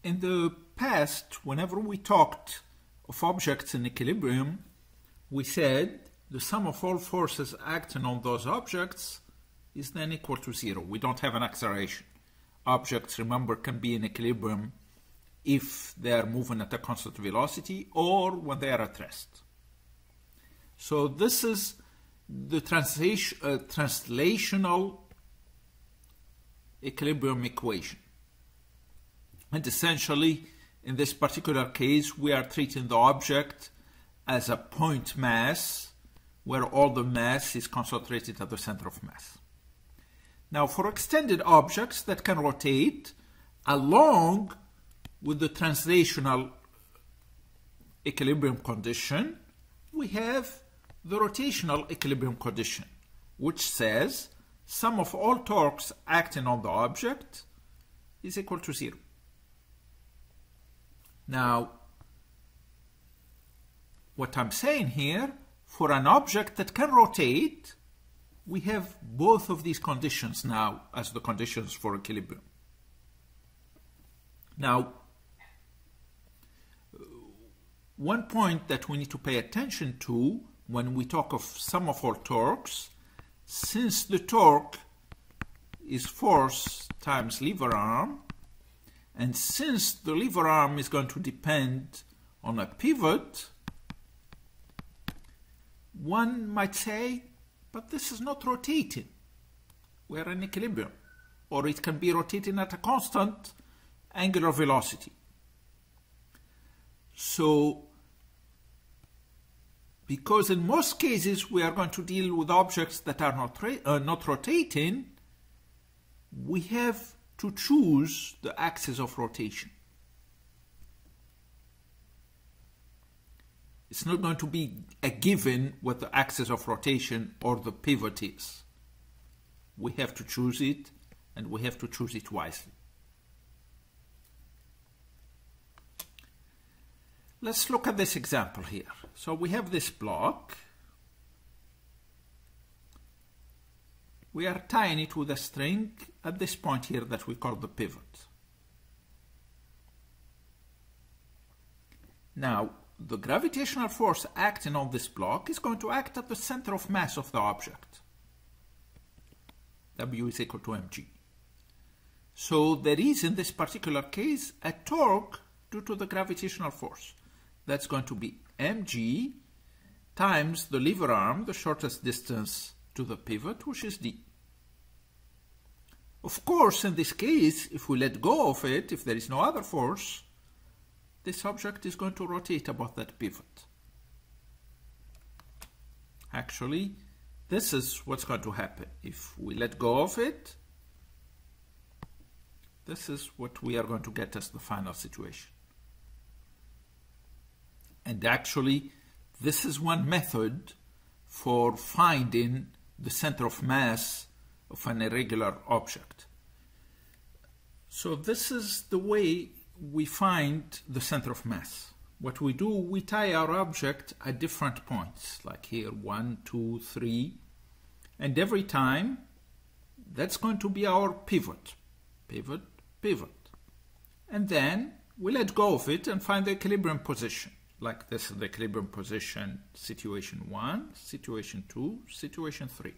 In the past, whenever we talked of objects in equilibrium, we said the sum of all forces acting on those objects is then equal to 0. We don't have an acceleration. Objects, remember, can be in equilibrium if they are moving at a constant velocity or when they are at rest. So this is the translational equilibrium equation. And essentially, in this particular case, we are treating the object as a point mass where all the mass is concentrated at the center of mass. Now, for extended objects that can rotate along with the translational equilibrium condition, we have the rotational equilibrium condition, which says sum of all torques acting on the object is equal to 0. Now, what I'm saying here, for an object that can rotate, we have both of these conditions now as the conditions for equilibrium. Now, one point that we need to pay attention to when we talk of sum of all torques, since the torque is force times lever arm, and since the lever arm is going to depend on a pivot, one might say, but this is not rotating. We are in equilibrium. Or it can be rotating at a constant angular velocity. So, because in most cases we are going to deal with objects that are not rotating, we have to choose the axis of rotation. It's not going to be a given what the axis of rotation or the pivot is. We have to choose it, and we have to choose it wisely. Let's look at this example here. So we have this block. We are tying it with a string at this point here that we call the pivot. Now, the gravitational force acting on this block is going to act at the center of mass of the object. W is equal to mg. So there is, in this particular case, a torque due to the gravitational force. That's going to be mg times the lever arm, the shortest distance to the pivot, which is d. Of course, in this case, if we let go of it, if there is no other force, this object is going to rotate about that pivot. Actually, this is what's going to happen. If we let go of it, this is what we are going to get as the final situation. And actually, this is one method for finding the center of mass of an irregular object. So this is the way we find the center of mass. What we do, we tie our object at different points, like here, 1, 2, 3, and every time that's going to be our pivot. Pivot, pivot. And then we let go of it and find the equilibrium position. Like this is the equilibrium position, situation 1, situation 2, situation 3.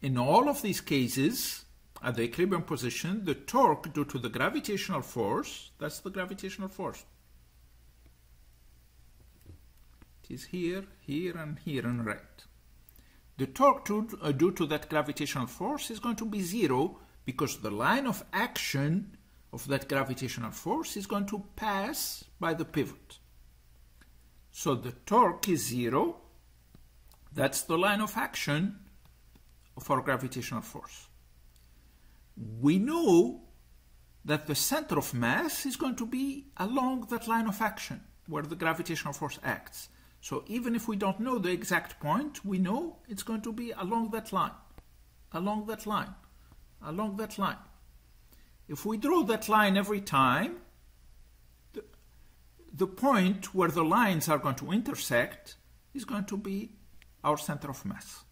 In all of these cases, at the equilibrium position, the torque due to the gravitational force, that's the gravitational force. It is here, here, and here in red. The torque due to that gravitational force is going to be 0 because the line of action of that gravitational force is going to pass by the pivot. So the torque is 0. That's the line of action of our gravitational force. We know that the center of mass is going to be along that line of action where the gravitational force acts. So even if we don't know the exact point, we know it's going to be along that line, along that line, along that line. If we draw that line every time, the point where the lines are going to intersect is going to be our center of mass.